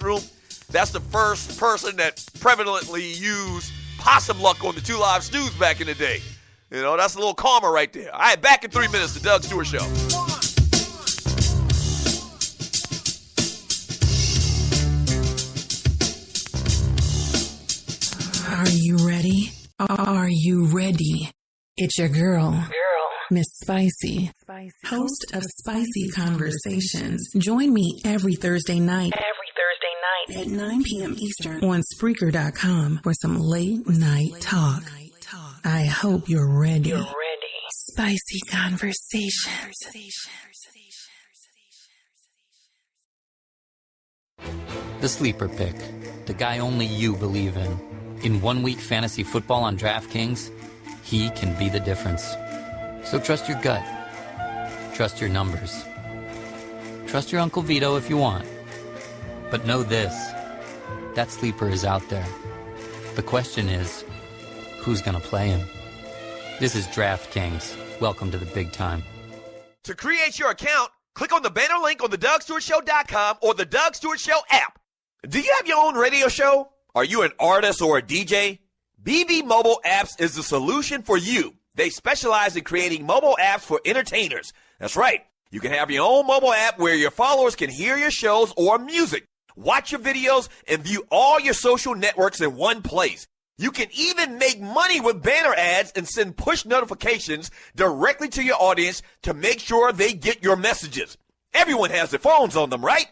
restroom, that's the first person that prevalently used possum luck on the 2 Live Stews back in the day. You know, that's a little karma right there. All right, back in 3 minutes, the Doug Stewart Show. Are you ready? Are you ready? It's your girl, Miss Spicy, host of Spicy Conversations. Join me every Thursday night at 9 p.m. Eastern on Spreaker.com for some late night talk. I hope you're ready. Spicy Conversations. The Sleeper Pick, the guy only you believe in. In 1 week fantasy football on DraftKings, he can be the difference. So trust your gut. Trust your numbers. Trust your Uncle Vito if you want. But know this, that sleeper is out there. The question is, who's going to play him? This is DraftKings. Welcome to the big time. To create your account, click on the banner link on the DougStewartShow.com or the Doug Stewart Show app. Do you have your own radio show? Are you an artist or a DJ? BB Mobile Apps is the solution for you. They specialize in creating mobile apps for entertainers. That's right. You can have your own mobile app where your followers can hear your shows or music, watch your videos, and view all your social networks in one place. You can even make money with banner ads and send push notifications directly to your audience to make sure they get your messages. Everyone has their phones on them, right?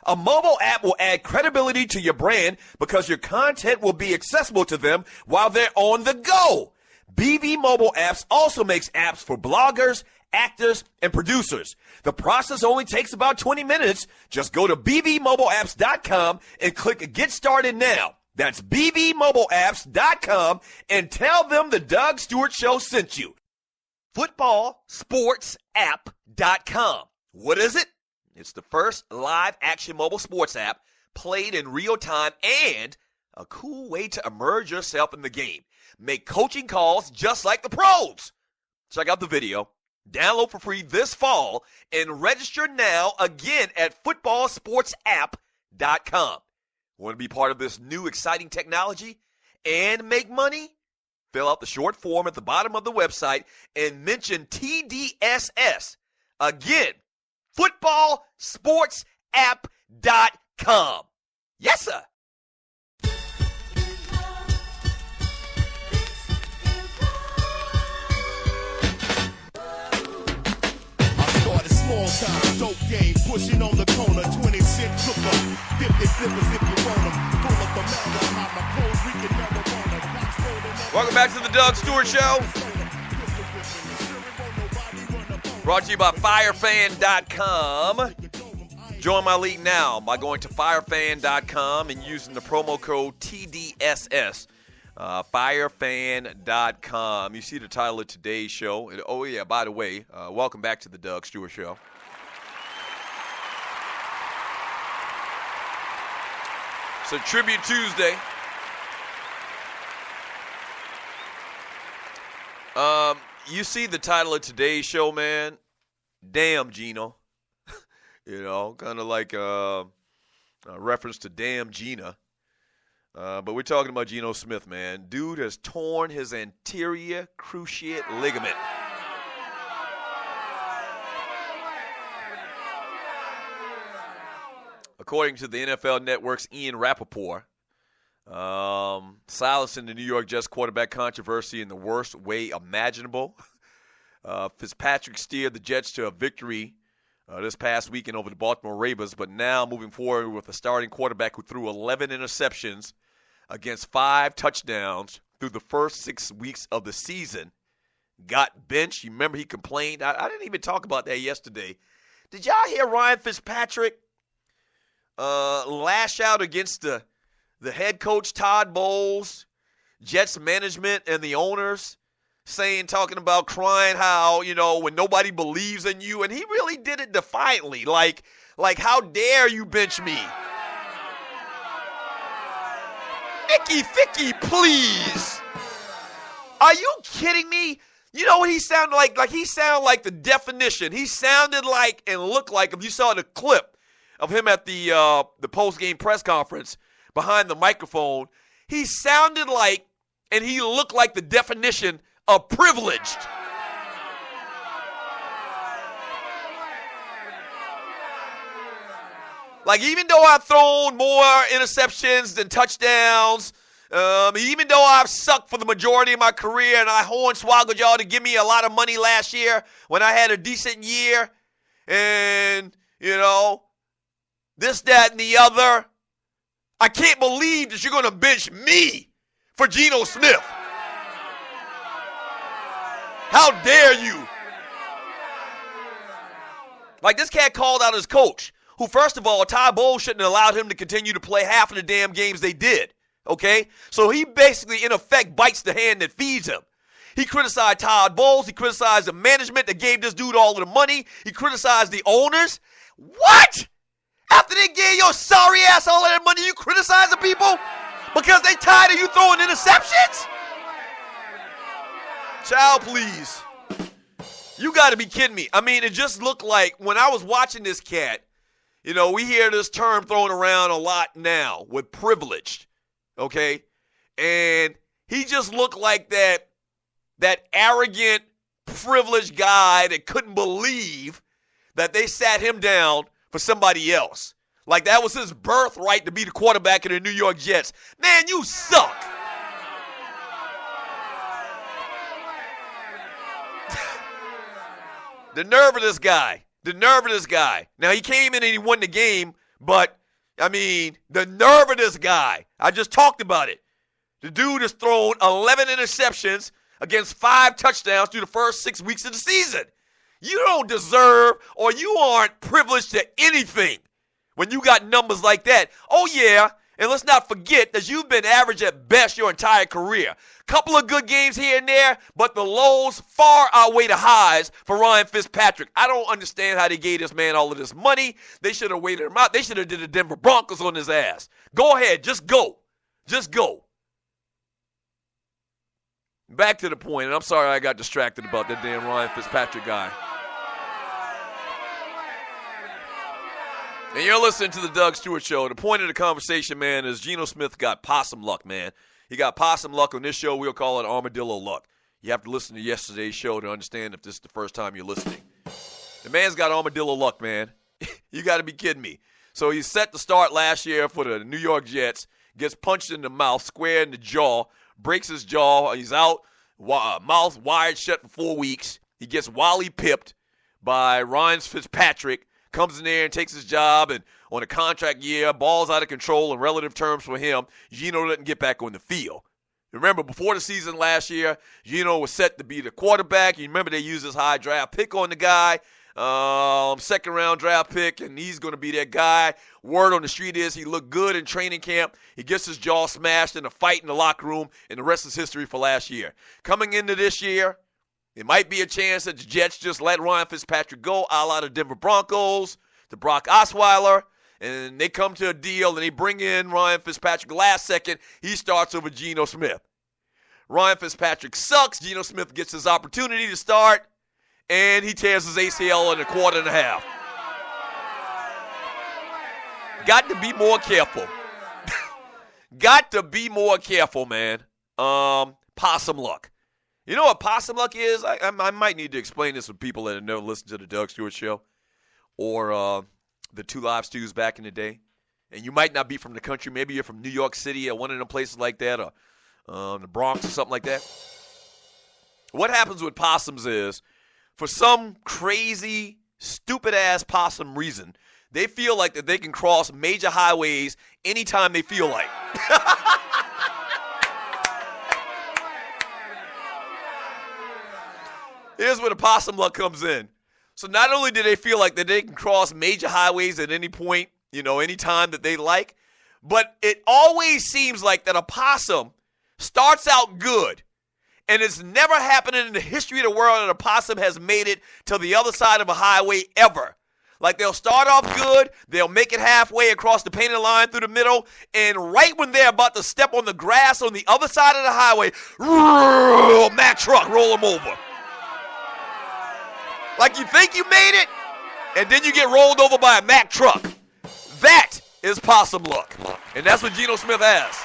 A mobile app will add credibility to your brand because your content will be accessible to them while they're on the go. BV Mobile Apps also makes apps for bloggers, actors, and producers. The process only takes about 20 minutes. Just go to bvmobileapps.com and click Get Started Now. That's bvmobileapps.com and tell them the Doug Stewart Show sent you. Footballsportsapp.com. What is it? It's the first live action mobile sports app played in real time and a cool way to immerse yourself in the game. Make coaching calls just like the pros. Check out the video. Download for free this fall and register now again at footballsportsapp.com. Want to be part of this new exciting technology and make money? Fill out the short form at the bottom of the website and mention TDSS. Again, footballsportsapp.com. Yes, sir. Small time, dope game, pushing on the corner, 20-cent cooker, 50 flippers if you want them, pull up a marijuana, my clothes reeking marijuana. Welcome back to the Doug Stewart Show. Brought to you by firefan.com. Join my league now by going to firefan.com and using the promo code TDSS. Firefan.com. You see the title of today's show. And, oh, yeah, by the way, welcome back to the Doug Stewart Show. So, Tribute Tuesday. You see the title of today's show, man. Damn, Geno. You know, kind of like a reference to Damn Gina. But we're talking about Geno Smith, man. Dude has torn his anterior cruciate ligament. According to the NFL Network's Ian Rappaport, silencing the New York Jets quarterback controversy in the worst way imaginable. Fitzpatrick steered the Jets to a victory this past weekend over the Baltimore Ravens, but now moving forward with a starting quarterback who threw 11 interceptions against 5 touchdowns through the first 6 weeks of the season, got benched. You remember he complained? I didn't even talk about that yesterday. Did y'all hear Ryan Fitzpatrick lash out against the head coach, Todd Bowles, Jets management, and the owners, talking about crying how, you know, when nobody believes in you, and he really did it defiantly, like how dare you bench me? Icky Ficky, please. Are you kidding me? You know what he sounded like? Like he sounded like the definition. He sounded like and looked like, if you saw the clip, of him at the post-game press conference behind the microphone, he sounded like and he looked like the definition of privileged. Like, even though I've thrown more interceptions than touchdowns, even though I've sucked for the majority of my career and I hornswoggled y'all to give me a lot of money last year when I had a decent year, and, this, that, and the other, I can't believe that you're going to bench me for Geno Smith. How dare you? Like, this cat called out his coach, who, first of all, Todd Bowles shouldn't have allowed him to continue to play half of the damn games they did, okay? So he basically, in effect, bites the hand that feeds him. He criticized Todd Bowles. He criticized the management that gave this dude all of the money. He criticized the owners. What? After they gave your sorry ass all of that money, you criticize the people because they tired of you throwing interceptions? Child, please. You got to be kidding me. I mean, it just looked like when I was watching this cat, we hear this term thrown around a lot now with privileged, okay? And he just looked like that arrogant, privileged guy that couldn't believe that they sat him down for somebody else. Like that was his birthright to be the quarterback of the New York Jets. Man, you suck. The nerve of this guy. The nerve of this guy. Now, he came in and he won the game, but, I mean, the nerve of this guy. I just talked about it. The dude has thrown 11 interceptions against 5 touchdowns through the first 6 weeks of the season. You don't deserve or you aren't privileged to anything when you got numbers like that. Oh, yeah, and let's not forget that you've been average at best your entire career. Couple of good games here and there, but the lows far outweigh the highs for Ryan Fitzpatrick. I don't understand how they gave this man all of this money. They should have waited him out. They should have did the Denver Broncos on his ass. Go ahead, just go. Just go. Back to the point, and I'm sorry I got distracted about that damn Ryan Fitzpatrick guy. And you're listening to the Doug Stewart Show. The point of the conversation, man, is Geno Smith got possum luck, man. He got possum luck. On this show, we'll call it armadillo luck. You have to listen to yesterday's show to understand if this is the first time you're listening. The man's got armadillo luck, man. You got to be kidding me. So he's set to start last year for the New York Jets, gets punched in the mouth, square in the jaw, breaks his jaw. He's out, mouth wired shut for 4 weeks. He gets wildly pipped by Ryan Fitzpatrick, comes in there and takes his job, and on a contract year, ball's out of control in relative terms for him. Geno doesn't get back on the field. Remember, before the season last year, Geno was set to be the quarterback. You remember they used this high draft pick on the guy, second-round draft pick, and he's going to be that guy. Word on the street is he looked good in training camp. He gets his jaw smashed in a fight in the locker room, and the rest is history for last year. Coming into this year, it might be a chance that the Jets just let Ryan Fitzpatrick go, a la the Denver Broncos, to Brock Osweiler, and they come to a deal, and they bring in Ryan Fitzpatrick. Last second, he starts over Geno Smith. Ryan Fitzpatrick sucks. Geno Smith gets his opportunity to start, and he tears his ACL in a quarter and a half. Got to be more careful. Got to be more careful, man. Possum luck. You know what possum luck is? I might need to explain this to people that have never listened to the Doug Stewart Show or the Two Live Stews back in the day. And you might not be from the country. Maybe you're from New York City or one of them places like that, or the Bronx or something like that. What happens with possums is, for some crazy, stupid-ass possum reason, they feel like that they can cross major highways anytime they feel like. Here's where the possum luck comes in. So not only do they feel like that they can cross major highways at any point, any time that they like, but it always seems like that a possum starts out good, and it's never happened in the history of the world that a possum has made it to the other side of a highway ever. Like, they'll start off good, they'll make it halfway across the painted line through the middle, and right when they're about to step on the grass on the other side of the highway, Mack truck, roll them over. Like, you think you made it, and then you get rolled over by a Mack truck. That is possum luck. And that's what Geno Smith has.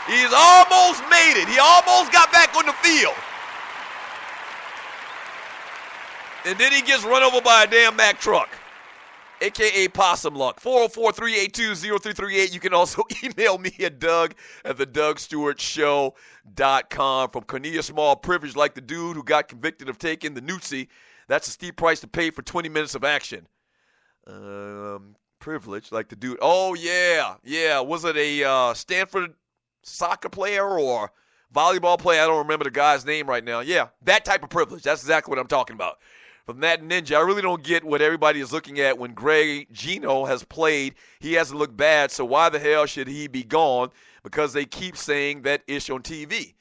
He's almost made it. He almost got back on the field. And then he gets run over by a damn Mack truck, a.k.a. possum luck. 404-382-0338. You can also email me at Doug@theDougStewartShow.com. From Cornelia Small, privilege like the dude who got convicted of taking the Nutsi. That's a steep price to pay for 20 minutes of action. Privilege like the dude. Oh, yeah. Yeah. Was it a Stanford soccer player or volleyball player? I don't remember the guy's name right now. Yeah, that type of privilege. That's exactly what I'm talking about. From that Ninja, I really don't get what everybody is looking at when Geno has played. He hasn't looked bad, so why the hell should he be gone? Because they keep saying that ish on TV.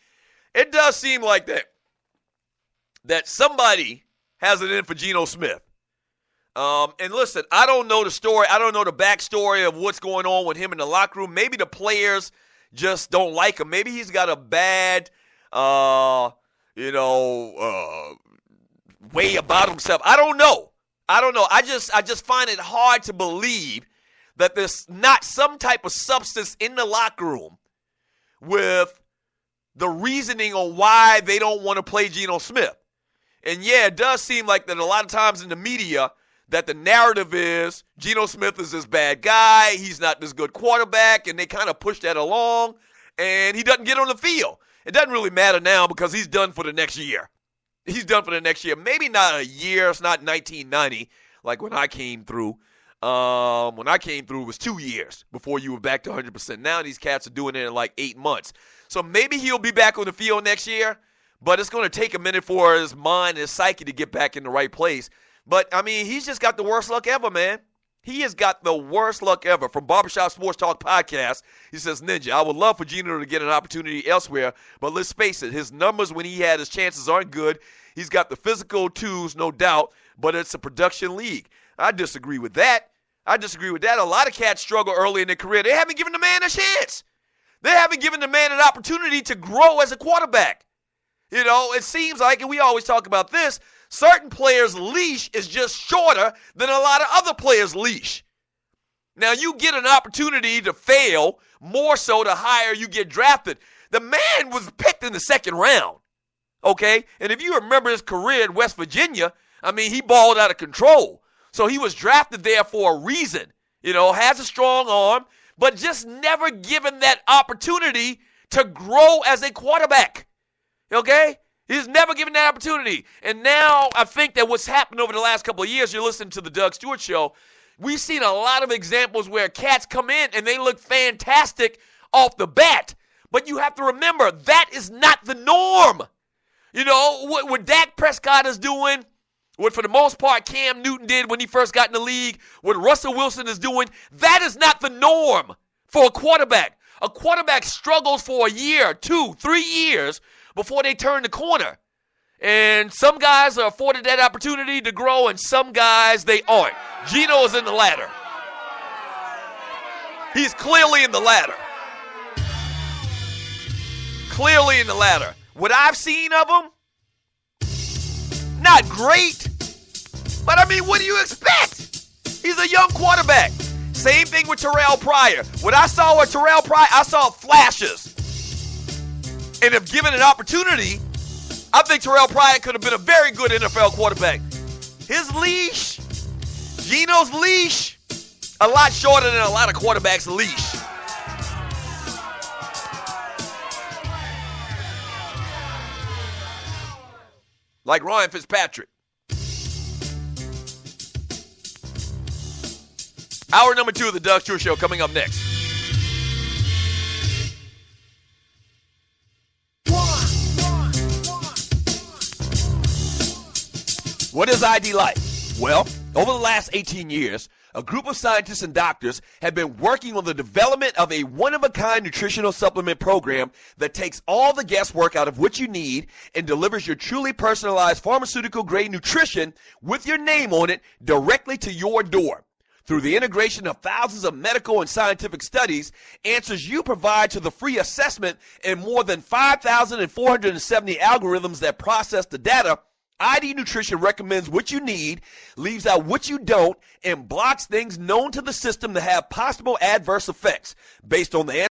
It does seem like that somebody has it in for Geno Smith. And listen, I don't know the story. I don't know the backstory of what's going on with him in the locker room. Maybe the players just don't like him. Maybe he's got a bad, way about himself. I don't know. I just find it hard to believe that there's not some type of substance in the locker room with the reasoning on why they don't want to play Geno Smith. And yeah, it does seem like that a lot of times in the media that the narrative is Geno Smith is this bad guy, he's not this good quarterback, and they kind of push that along, and he doesn't get on the field. It doesn't really matter now because he's done for the next year. He's done for the next year. Maybe not a year. It's not 1990 like when I came through. When I came through, it was 2 years before you were back to 100%. Now these cats are doing it in like 8 months. So maybe he'll be back on the field next year, but it's going to take a minute for his mind and his psyche to get back in the right place. But, I mean, he's just got the worst luck ever, man. He has got the worst luck ever. From Barbershop Sports Talk Podcast, he says, Ninja, I would love for Geno to get an opportunity elsewhere, but let's face it, his numbers when he had his chances aren't good. He's got the physical tools, no doubt, but it's a production league. I disagree with that. A lot of cats struggle early in their career. They haven't given the man a chance. They haven't given the man an opportunity to grow as a quarterback. You know, it seems like, and we always talk about this, certain players' leash is just shorter than a lot of other players' leash. Now, you get an opportunity to fail, more so the higher you get drafted. The man was picked in the second round, okay? And if you remember his career in West Virginia, I mean, he balled out of control. So he was drafted there for a reason. You know, has a strong arm, but just never given that opportunity to grow as a quarterback, okay? He's never given that opportunity. And now I think that what's happened over the last couple of years, you're listening to the Doug Stewart Show, we've seen a lot of examples where cats come in and they look fantastic off the bat. But you have to remember, that is not the norm. You know, what Dak Prescott is doing, what for the most part Cam Newton did when he first got in the league, what Russell Wilson is doing, that is not the norm for a quarterback. A quarterback struggles for a year, 2, 3 years before they turn the corner. And some guys are afforded that opportunity to grow, and some guys, they aren't. Geno is in the latter. He's clearly in the latter. Clearly in the latter. What I've seen of him, not great. But, I mean, what do you expect? He's a young quarterback. Same thing with Terrell Pryor. What I saw with Terrell Pryor, I saw flashes. And if given an opportunity, I think Terrell Pryor could have been a very good NFL quarterback. His leash, Geno's leash, a lot shorter than a lot of quarterbacks' leash. Like Ryan Fitzpatrick. Hour number 2 of the Doug Stewart Show coming up next. What is ID Life? Well, over the last 18 years, a group of scientists and doctors have been working on the development of a one-of-a-kind nutritional supplement program that takes all the guesswork out of what you need and delivers your truly personalized pharmaceutical-grade nutrition with your name on it directly to your door. Through the integration of thousands of medical and scientific studies, answers you provide to the free assessment, and more than 5,470 algorithms that process the data, ID Nutrition recommends what you need, leaves out what you don't, and blocks things known to the system to have possible adverse effects based on the